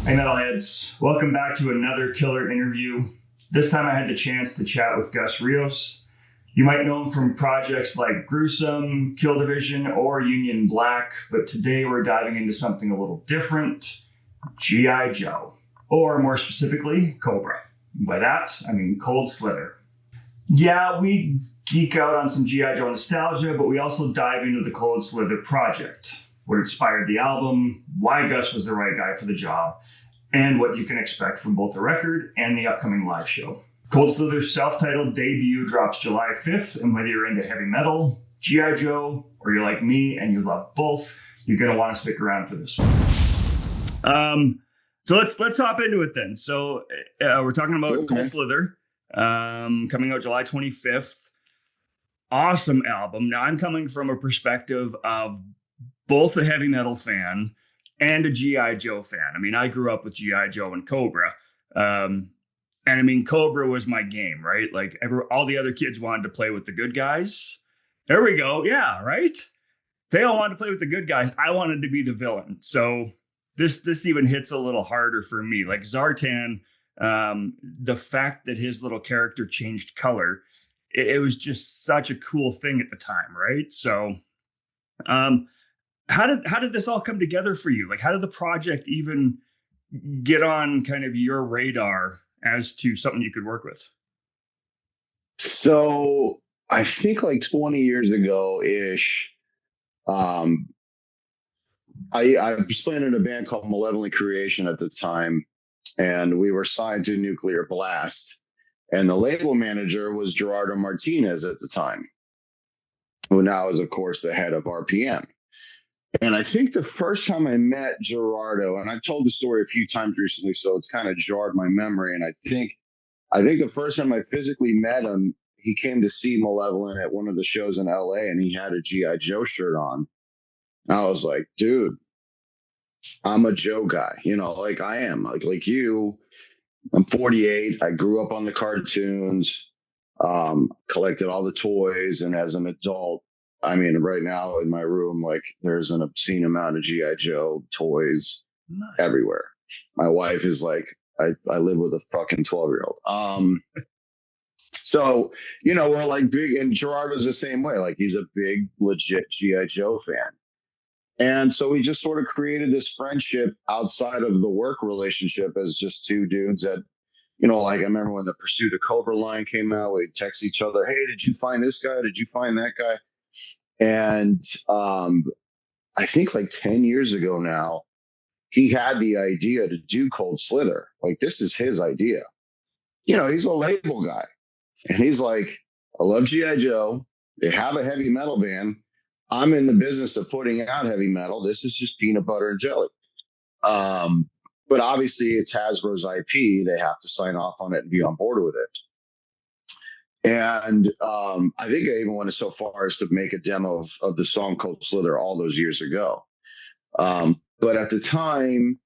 Hey metalheads, welcome back to another killer interview. This time I had the chance to chat with Gus Rios. You might know him from projects like Gruesome, Kill Division, or Union Black, but today we're diving into something a little different, G.I. Joe, or more specifically, Cobra. By that, I mean Cold Slither. Yeah, we geek out on some G.I. Joe nostalgia, but we also dive into the Cold Slither project, what inspired the album, why Gus was the right guy for the job, and what you can expect from both the record and the upcoming live show. Cold Slither's self-titled debut drops July 5th, and whether you're into heavy metal, G.I. Joe, or you're like me and you love both, you're going to want to stick around for this one. So let's hop into it then. So we're talking about Cold Slither, coming out July 25th. Awesome album. Now I'm coming from a perspective of both a heavy metal fan and a G.I. Joe fan. I mean, I grew up with G.I. Joe and Cobra. And I mean, Cobra was my game, right? Like all the other kids wanted to play with the good guys. There we go. Yeah, right? They all wanted to play with the good guys. I wanted to be the villain. So this even hits a little harder for me. Like Zartan, the fact that his little character changed color, it was just such a cool thing at the time, right? So how did this all come together for you? Like, how did the project even get on kind of your radar as to something you could work with? So I think like 20 years ago ish, I was playing in a band called Malevolent Creation at the time, and we were signed to Nuclear Blast, and the label manager was Gerardo Martinez at the time, who now is of course the head of RPM. And I think the first time I met Gerardo, and I've told the story a few times recently, so it's kind of jarred my memory. And I think the first time I physically met him, he came to see Malevolent at one of the shows in LA, and he had a G.I. Joe shirt on. And I was like, dude, I'm a Joe guy, like I am, like you. I'm 48. I grew up on the cartoons, collected all the toys, and as an adult, I mean, right now in my room, like there's an obscene amount of G.I. Joe toys everywhere. My wife is like, I live with a fucking 12-year-old. So, we're like big, and Gerardo's the same way. Like he's a big, legit G.I. Joe fan. And so we just sort of created this friendship outside of the work relationship as just two dudes that, like I remember when the Pursuit of Cobra line came out, we'd text each other, hey, did you find this guy? Did you find that guy? And I think like 10 years ago now, he had the idea to do Cold Slither. Like, this is his idea. He's a label guy. And he's like, I love G.I. Joe. They have a heavy metal band. I'm in the business of putting out heavy metal. This is just peanut butter and jelly. But obviously, it's Hasbro's IP. They have to sign off on it and be on board with it. And I think I even went so far as to make a demo of the song Cold Slither all those years ago. But at the time,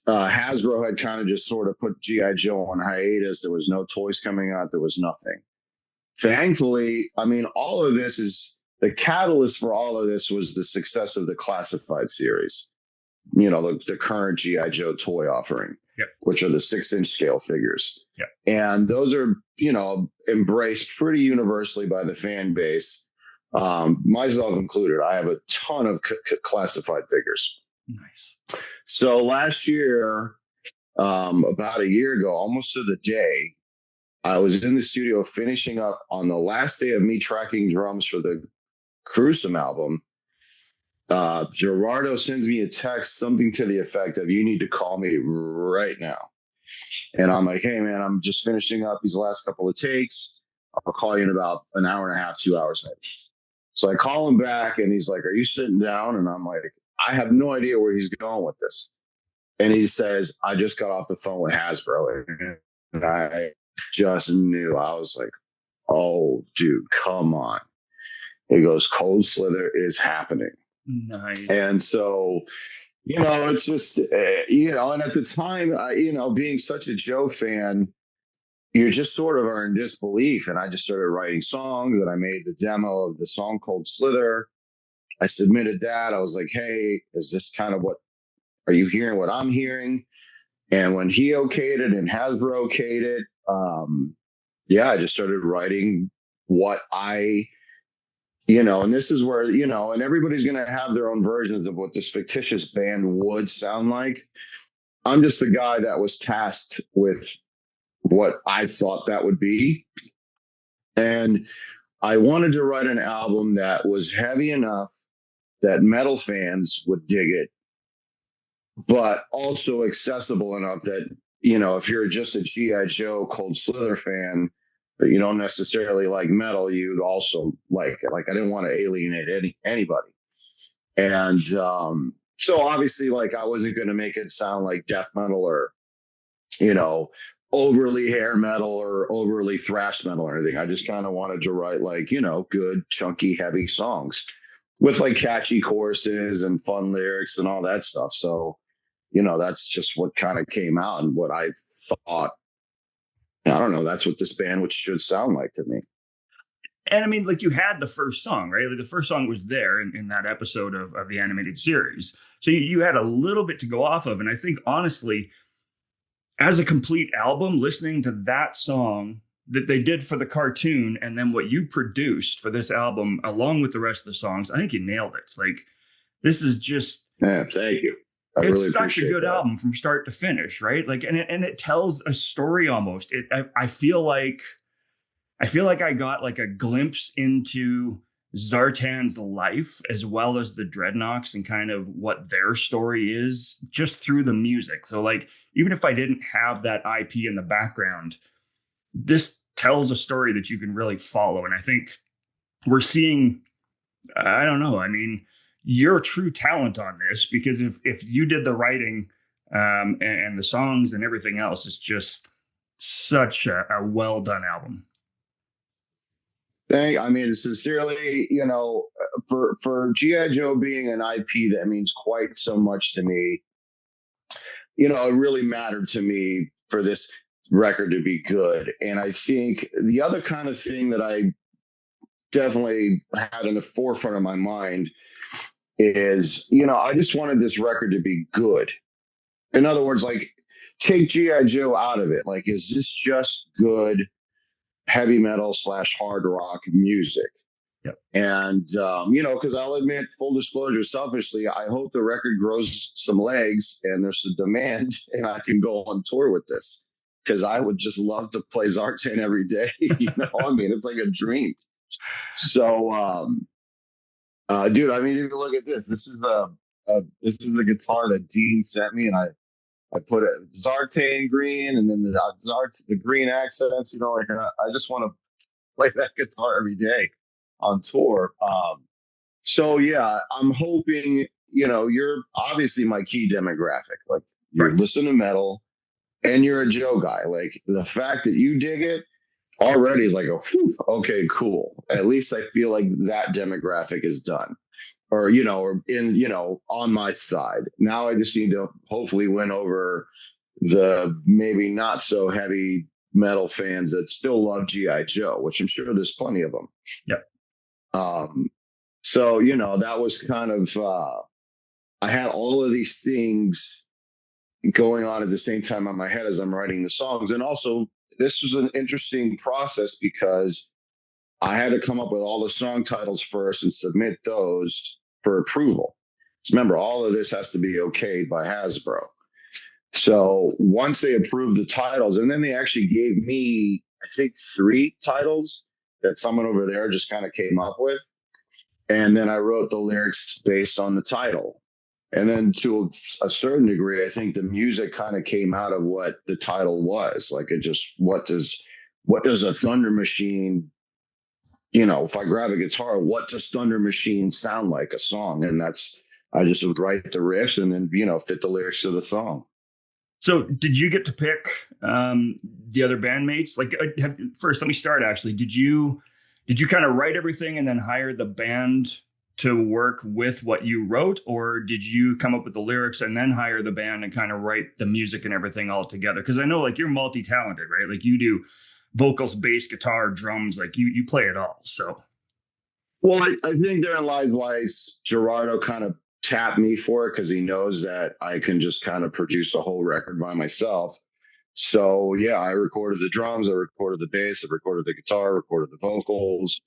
Hasbro had kind of just sort of put G.I. Joe on hiatus. There was no toys coming out. There was nothing. Thankfully, I mean, all of this is the catalyst for all of this was the success of the Classified series. The current G.I. Joe toy offering, which are the 6-inch scale figures. Yep. And those are, embraced pretty universally by the fan base, myself included. I have a ton of Classified figures. Nice. So last year, about a year ago, almost to the day, I was in the studio finishing up on the last day of me tracking drums for the Gruesome album. Gerardo sends me a text, something to the effect of, you need to call me right now. And I'm like, hey man, I'm just finishing up these last couple of takes. I'll call you in about an hour and a half, 2 hours maybe. So I call him back and he's like, are you sitting down? And I'm like, I have no idea where he's going with this. And he says, I just got off the phone with Hasbro. And I just knew. I was like, oh dude, come on. He goes, Cold Slither is happening. Nice. And so, it's just, and at the time, being such a Joe fan, you just sort of are in disbelief. And I just started writing songs, and I made the demo of the song Cold Slither. I submitted that. I was like, hey, is this kind of what, are you hearing what I'm hearing? And when he okayed it and Hasbro okayed it, I just started writing what and this is where, and everybody's going to have their own versions of what this fictitious band would sound like. I'm just the guy that was tasked with what I thought that would be. And I wanted to write an album that was heavy enough that metal fans would dig it, but also accessible enough that, if you're just a G.I. Joe Cold Slither fan, but you don't necessarily like metal, you'd also like it. Like, I didn't want to alienate anybody. And so obviously, like, I wasn't going to make it sound like death metal or, overly hair metal or overly thrash metal or anything. I just kind of wanted to write like, good, chunky, heavy songs with like catchy choruses and fun lyrics and all that stuff. So, that's just what kind of came out and what I thought. I don't know. That's what this band should sound like to me. And I mean, like, you had the first song, right? Like, the first song was there in that episode of the animated series. So you had a little bit to go off of. And I think, honestly, as a complete album, listening to that song that they did for the cartoon and then what you produced for this album, along with the rest of the songs, I think you nailed it. Like, this is just... Yeah, thank you. It's really such a good album from start to finish, right? Like, and it tells a story almost. I feel like I got like a glimpse into Zartan's life as well as the Dreadnoks and kind of what their story is just through the music. So, like, even if I didn't have that IP in the background, this tells a story that you can really follow. And I think we're seeing, I don't know, I mean, your true talent on this, because if you did the writing and the songs and everything else, it's just such a well done album. I mean, sincerely, for G.I. Joe being an IP that means quite so much to me, it really mattered to me for this record to be good. And I think the other kind of thing that I definitely had in the forefront of my mind is, I just wanted this record to be good. In other words, like, take G.I. Joe out of it. Like, is this just good heavy metal / hard rock music? Yep. And, because I'll admit, full disclosure, selfishly, I hope the record grows some legs and there's a demand and I can go on tour with this, because I would just love to play Zartan every day. I mean, it's like a dream. So, dude, I mean, if you look at this, this is the guitar that Dean sent me, and I put it Zartan green and then the green accents. Like, I just want to play that guitar every day on tour. So yeah, I'm hoping, you're obviously my key demographic. Like, you listen to metal and you're a Joe guy. Like, the fact that you dig it already is like, okay, cool. At least I feel like that demographic is done, or on my side. Now I just need to hopefully win over the maybe not so heavy metal fans that still love G.I. Joe, which I'm sure there's plenty of them. Yep. So, that was kind of, I had all of these things going on at the same time on my head as I'm writing the songs. And also, this was an interesting process because I had to come up with all the song titles first and submit those for approval. So remember, all of this has to be okayed by Hasbro. So once they approved the titles, and then they actually gave me, I think, 3 titles that someone over there just kind of came up with. And then I wrote the lyrics based on the title. And then to a certain degree, I think the music kind of came out of what the title was. Like, it just, what does a Thunder Machine, if I grab a guitar, what does Thunder Machine sound like, a song? And I just would write the riffs and then, fit the lyrics to the song. So did you get to pick the other bandmates? Like, first, let me start, actually. Did you kind of write everything and then hire the band to work with what you wrote, or did you come up with the lyrics and then hire the band and kind of write the music and everything all together? Because I know, like, you're multi-talented, right? Like, you do vocals, bass, guitar, drums, like you play it all. So, well, I think therein lies why Gerardo kind of tap me for it because he knows that I can just kind of produce a whole record by myself. So yeah, I recorded the drums, I recorded the bass, I recorded the guitar, recorded the vocals.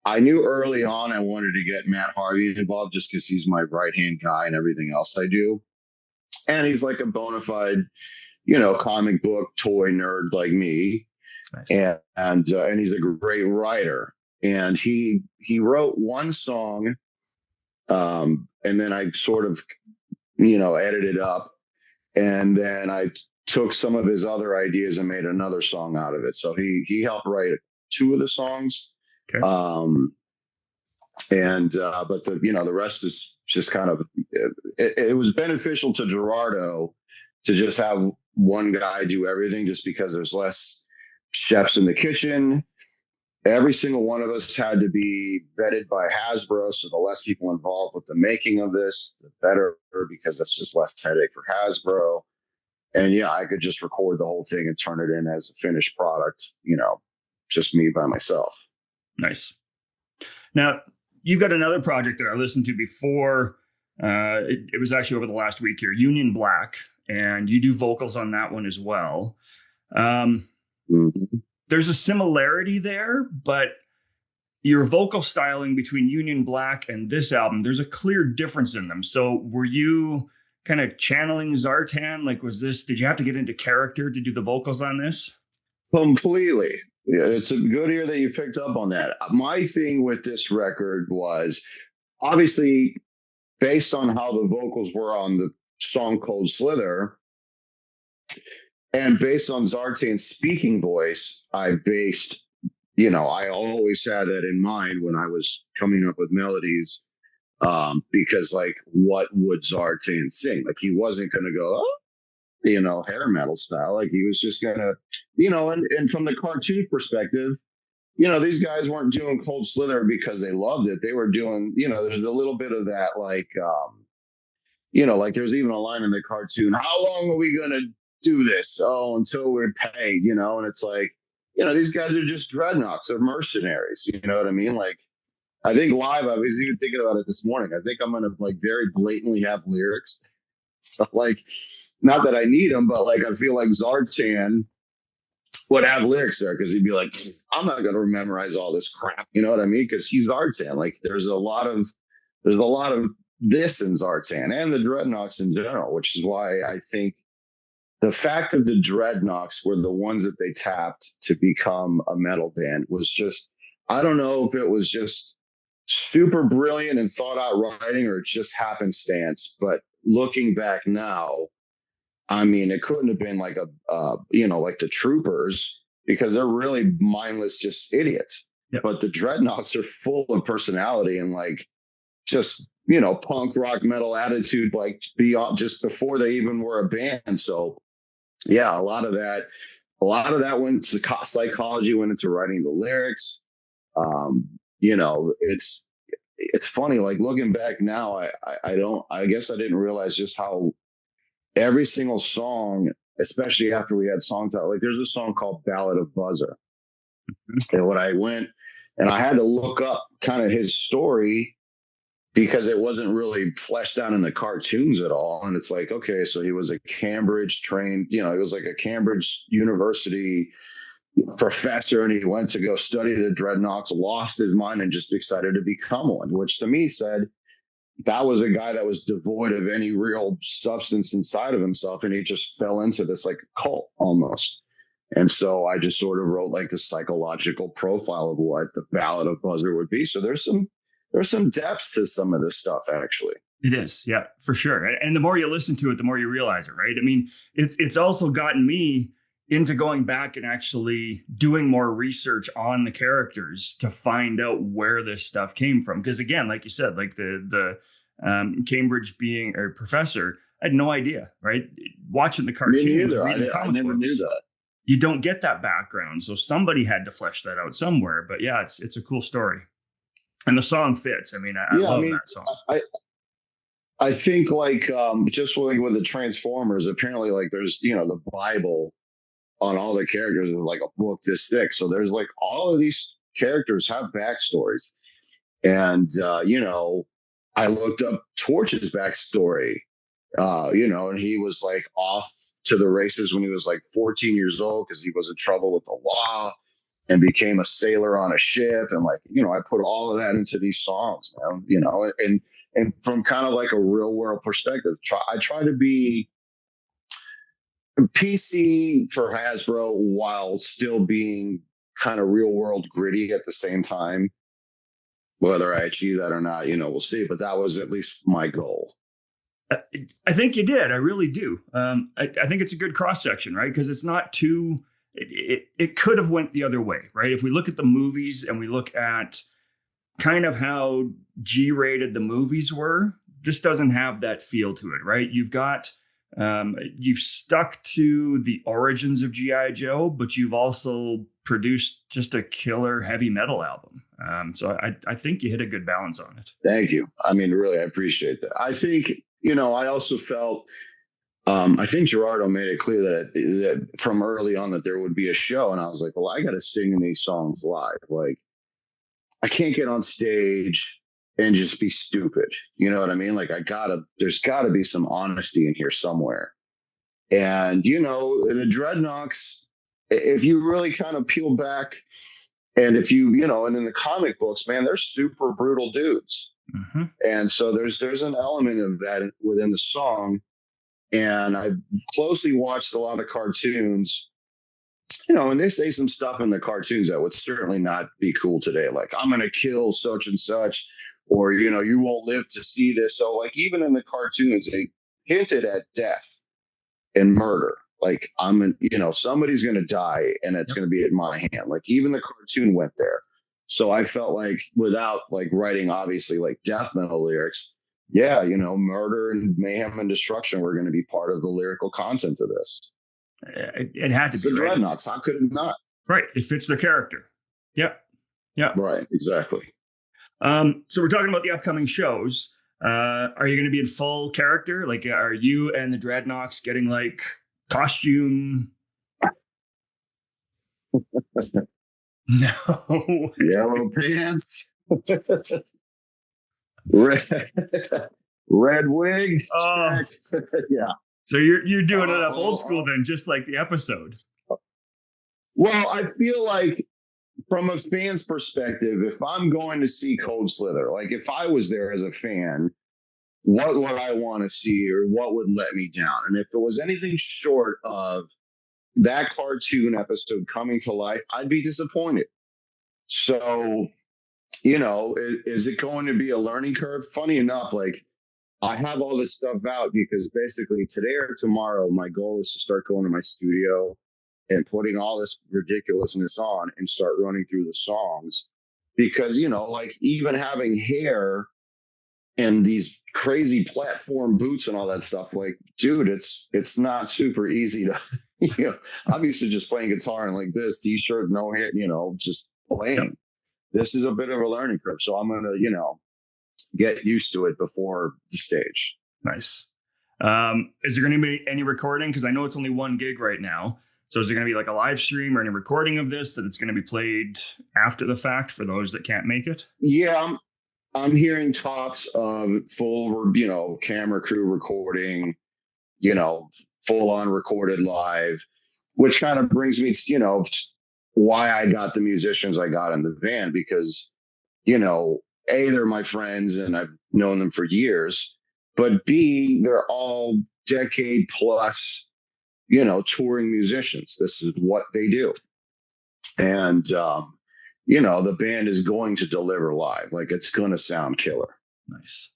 I knew early on I wanted to get Matt Harvey involved just because he's my right hand guy and everything else I do. And he's like a bona fide, comic book toy nerd like me. Nice. And he's a great writer. And he wrote one song, and then I sort of, edited up, and then I took some of his other ideas and made another song out of it. So he helped write 2 of the songs. Okay. But the rest is just kind of, it was beneficial to Gerardo to just have one guy do everything, just because there's less chefs in the kitchen. Every single one of us had to be vetted by Hasbro. So the less people involved with the making of this, the better, because that's just less headache for Hasbro. And yeah, I could just record the whole thing and turn it in as a finished product, just me by myself. Nice. Now, you've got another project that I listened to before. It was actually over the last week here, Union Black, and you do vocals on that one as well. There's a similarity there, but your vocal styling between Union Black and this album, there's a clear difference in them. So were you kind of channeling Zartan? Like, did you have to get into character to do the vocals on this? Completely. Yeah, it's a good ear that you picked up on that. My thing with this record was obviously based on how the vocals were on the song Cold Slither, and based on Zartan's speaking voice, I based, I always had that in mind when I was coming up with melodies, because like, what would Zartan sing? Like, he wasn't going to go, hair metal style. Like, he was just going to, and from the cartoon perspective, these guys weren't doing Cold Slither because they loved it. They were doing, there's a little bit of that, like, like there's even a line in the cartoon, how long are we going to do this? Oh, until we're paid, and it's like, these guys are just dreadnoughts. They're mercenaries. You know what I mean? Like, I think live, I was even thinking about it this morning. I think I'm going to like very blatantly have lyrics. So like, not that I need them, but like, I feel like Zartan would have lyrics there because he'd be like, I'm not going to memorize all this crap. You know what I mean? Because he's Zartan. Like, there's a lot of this in Zartan and the Dreadnoughts in general, which is why I think the fact that the Dreadnoughts were the ones that they tapped to become a metal band was just, I don't know if it was just super brilliant and thought out writing or just happenstance, but looking back now, I mean, it couldn't have been like like the Troopers, because they're really mindless, just idiots. Yep. But the Dreadnoughts are full of personality and like just, punk rock metal attitude, like beyond just before they even were a band. So yeah, a lot of that went to psychology, went into writing the lyrics. It's funny, like looking back now, I guess I didn't realize just how every single song, especially after we had song title, like there's a song called Ballad of Buzzer. Mm-hmm. And when I went and I had to look up kind of his story because it wasn't really fleshed out in the cartoons at all. And it's like, okay, so he was a Cambridge trained, he was like a Cambridge University professor, and he went to go study the Dreadnoughts, lost his mind, and just decided to become one, which to me said that was a guy that was devoid of any real substance inside of himself, and he just fell into this like cult almost. And so I just sort of wrote like the psychological profile of what the Ballad of Buzzer would be. So there's some depth to some of this stuff, actually. It is. Yeah, for sure. And the more you listen to it, the more you realize it, right? I mean, it's also gotten me into going back and actually doing more research on the characters to find out where this stuff came from. Because again, like you said, like the Cambridge being a professor, I had no idea, right? Watching the cartoons. Me neither. I never knew that. You don't get that background. So somebody had to flesh that out somewhere. But yeah, it's a cool story. And the song fits. I mean, I love that song. I think like just like with the Transformers, apparently like there's, the Bible on all the characters is like a book this thick. So there's like all of these characters have backstories. And, I looked up Torch's backstory, and he was like off to the races when he was like 14 years old because he was in trouble with the law and became a sailor on a ship. And like, I put all of that into these songs, man, and from kind of like a real world perspective, I try to be PC for Hasbro while still being kind of real world gritty at the same time. Whether I achieve that or not, we'll see. But that was at least my goal. I think you did. I really do. I think it's a good cross section, right? Because it's not too. It could have went the other way, right? If we look at the movies and we look at kind of how G-rated the movies were, this doesn't have that feel to it, right? You've stuck to the origins of G.I. Joe, but you've also produced just a killer heavy metal album. So I think you hit a good balance on it. Thank you. I mean, really, I appreciate that. I think, I also felt, I think Gerardo made it clear that from early on that there would be a show. And I was like, well, I got to sing these songs live. Like, I can't get on stage and just be stupid. You know what I mean? Like, there's gotta be some honesty in here somewhere. And, the Dreadnoks, if you really kind of peel back, and if and in the comic books, man, they're super brutal dudes. Mm-hmm. And so there's an element of that within the song. And I closely watched a lot of cartoons, and they say some stuff in the cartoons that would certainly not be cool today. Like, I'm going to kill such and such, or, you won't live to see this. So like, even in the cartoons, they hinted at death and murder. Like, somebody's going to die and it's going to be at my hand. Like, even the cartoon went there. So I felt like, without like writing, obviously, like death metal lyrics, murder and mayhem and destruction were going to be part of the lyrical content of this. It had to be. The Dreadnoks, how could it not? Right. It fits their character. Yep. Yeah. Right. Exactly. So we're talking about the upcoming shows. Are you going to be in full character? Like, are you and the Dreadnoks getting like costume? No. Yellow pants. Red wig. Oh. Yeah. So you're doing it up old school then, just like the episodes. Well, I feel like from a fan's perspective, if I'm going to see Cold Slither, like if I was there as a fan, what would I want to see or what would let me down? And if it was anything short of that cartoon episode coming to life, I'd be disappointed. So, is it going to be a learning curve? Funny enough, like I have all this stuff out because basically today or tomorrow, my goal is to start going to my studio and putting all this ridiculousness on and start running through the songs. Because, like even having hair and these crazy platform boots and all that stuff, like, dude, it's not super easy to, I'm used to just playing guitar and like this t-shirt, no hair, just playing. This is a bit of a learning curve. So I'm going to, get used to it before the stage. Nice. Is there going to be any recording? Because I know it's only one gig right now. So is there going to be like a live stream or any recording of this that it's going to be played after the fact for those that can't make it? Yeah, I'm hearing talks of full, camera crew recording, full on recorded live, which kind of brings me to, why I got the musicians I got in the band, because, A, they're my friends and I've known them for years, but B, they're all decade plus, touring musicians. This is what they do. And, the band is going to deliver live. Like, it's going to sound killer. Nice.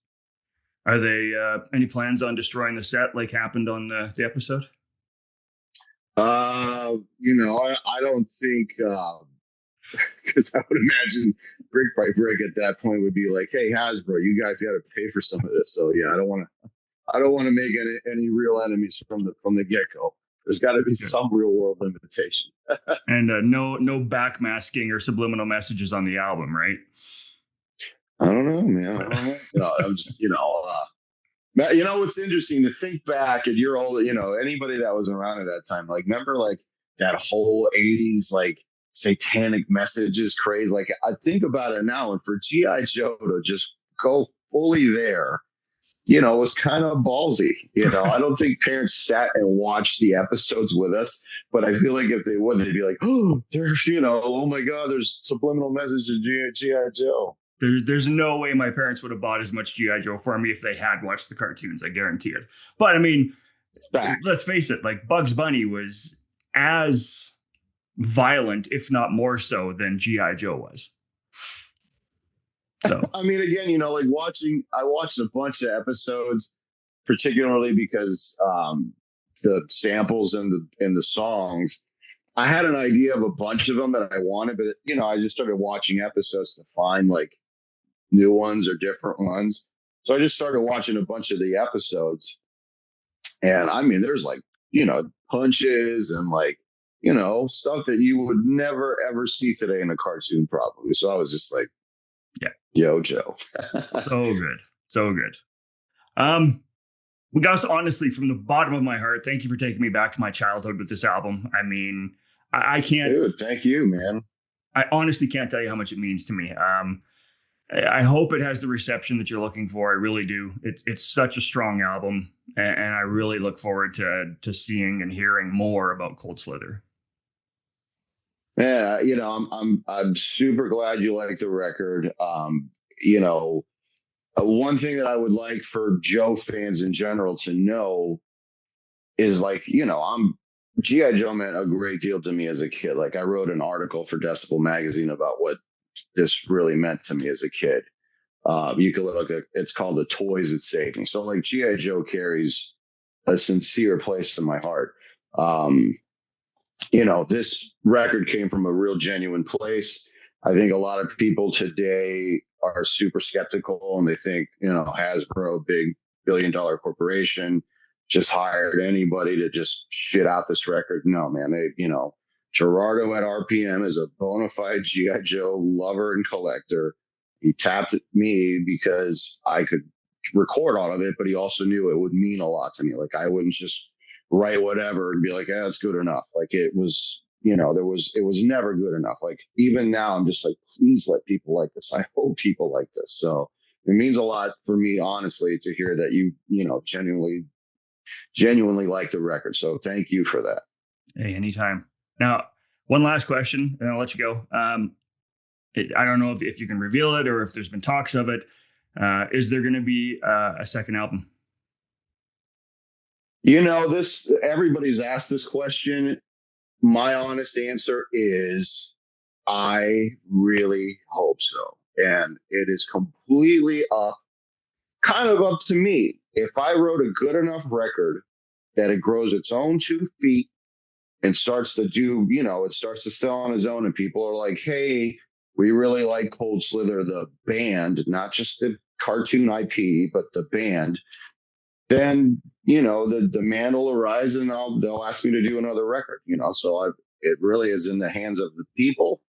Are they any plans on destroying the set like happened on the episode? I don't think, because I would imagine Brick by Brick at that point would be like, hey, Hasbro, you guys got to pay for some of this. So yeah, I don't want to make any real enemies from the get-go. There's got to be some real world limitation. And no backmasking or subliminal messages on the album, right? I don't know, man. I don't know. No, I'm just, what's interesting to think back at your old, anybody that was around at that time, like, remember like that whole 80s, like satanic messages craze. Like, I think about it now, and for G.I. Joe to just go fully there, was kind of ballsy. I don't think parents sat and watched the episodes with us, but I feel like if they would, they'd be like, oh, there's, oh my God, there's subliminal messages to G.I. Joe. There's no way my parents would have bought as much G.I. Joe for me if they had watched the cartoons. I guarantee it. But I mean, Facts. Let's face it, like Bugs Bunny was as violent, if not more so, than G.I. Joe was. So I mean, again, like I watched a bunch of episodes, particularly because the samples and the songs. I had an idea of a bunch of them that I wanted, but I just started watching episodes to find like new ones or different ones. So I just started watching a bunch of the episodes, and I mean, there's like punches and like stuff that you would never ever see today in a cartoon, probably. So I was just like, yeah, yo, Joe. So good. Gus, honestly, from the bottom of my heart, thank you for taking me back to my childhood with this album. I mean, I can't. Dude, thank you, man. I honestly can't tell you how much it means to me. I hope it has the reception that you're looking for. I really do. It's such a strong album, and I really look forward to seeing and hearing more about Cold Slither. Yeah, I'm super glad you like the record. One thing that I would like for Joe fans in general to know is like, G.I. Joe meant a great deal to me as a kid. Like I wrote an article for Decibel magazine about what this really meant to me as a kid. You could look at it's called The Toys It Saved Me. So like G.I. Joe carries a sincere place in my heart. This record came from a real genuine place. I think a lot of people today are super skeptical and they think, Hasbro, big billion-dollar corporation, just hired anybody to just shit out this record. No, man, Gerardo at RPM is a bona fide G.I. Joe lover and collector. He tapped me because I could record all of it, but he also knew it would mean a lot to me. Like I wouldn't just write whatever and be like, yeah, it's good enough. Like it was, it was never good enough. Like even now I'm just like, please let people like this. I hope people like this. So it means a lot for me, honestly, to hear that you genuinely like the record. So thank you for that. Hey, anytime. Now, one last question and I'll let you go. I don't know if you can reveal it or if there's been talks of it. Is there going to be a second album? Everybody's asked this question. My honest answer is I really hope so. And it is completely kind of up to me. If I wrote a good enough record that it grows its own 2 feet and starts to do, it starts to sell on its own and people are like, hey, we really like Cold Slither, the band, not just the cartoon IP, but the band, then, the demand will arise and they'll ask me to do another record, so it really is in the hands of the people.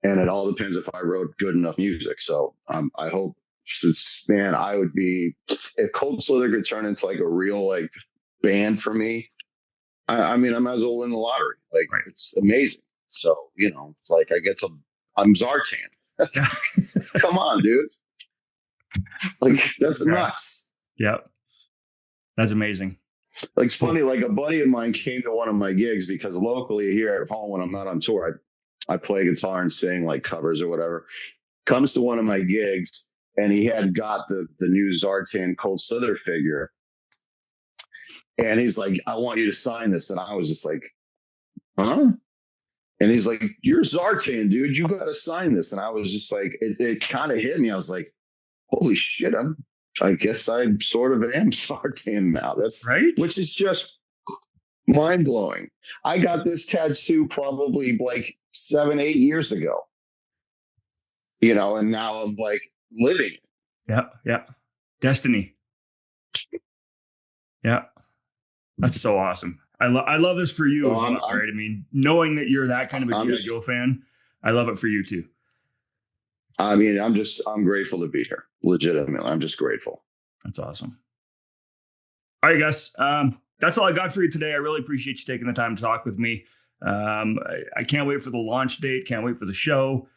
And it all depends if I wrote good enough music. So I hope, man, I would be, if Cold Slither could turn into like a real like band for me, I mean, I might as well win the lottery. Like right. It's amazing. So, it's like I'm Zartan. Come on, dude. Like that's nuts. Yep. That's amazing. Like it's funny, like a buddy of mine came to one of my gigs because locally here at home when I'm not on tour, I play guitar and sing like covers or whatever. Comes to one of my gigs and he had got the new Zartan Cold Slither figure. And he's like, I want you to sign this. And I was just like, huh? And he's like, you're Zartan, dude. You got to sign this. And I was just like, it kind of hit me. I was like, holy shit, I guess I sort of am Zartan now. That's right. Which is just mind blowing. I got this tattoo probably like 7-8 years ago, and now I'm like living it. Yeah. Yeah. Destiny. Yeah. That's so awesome. I love this for you, right? I mean, knowing that you're that kind of a G.I. Joe fan, I love it for you too. I mean, I'm grateful to be here. Legitimately. I'm just grateful. That's awesome. All right, Gus. That's all I got for you today. I really appreciate you taking the time to talk with me. I can't wait for the launch date. Can't wait for the show.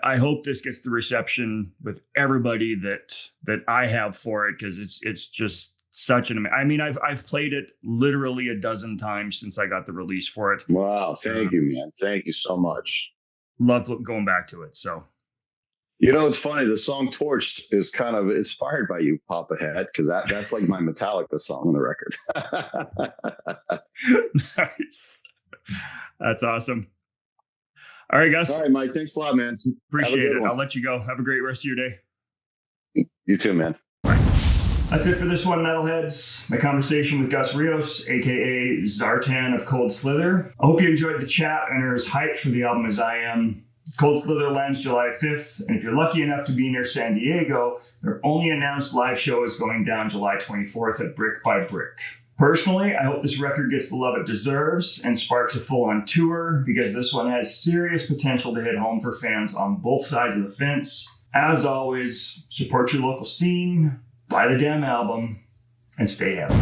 I hope this gets the reception with everybody that I have for it, because it's just such an. I mean, I've played it literally a dozen times since I got the release for it. Wow, thank you, man. Thank you so much. Love going back to it. So, it's funny. The song "Torched" is kind of inspired by you, Papa Head, because that's like my Metallica song on the record. Nice. That's awesome. All right, Gus. All right, Mike. Thanks a lot, man. Appreciate it. I'll let you go. Have a great rest of your day. You too, man. That's it for this one, Metalheads. My conversation with Gus Rios, aka Zartan of Cold Slither. I hope you enjoyed the chat and are as hyped for the album as I am. Cold Slither lands July 5th, and if you're lucky enough to be near San Diego, their only announced live show is going down July 24th at Brick by Brick. Personally, I hope this record gets the love it deserves and sparks a full-on tour, because this one has serious potential to hit home for fans on both sides of the fence. As always, support your local scene, buy the damn album, and stay heavy.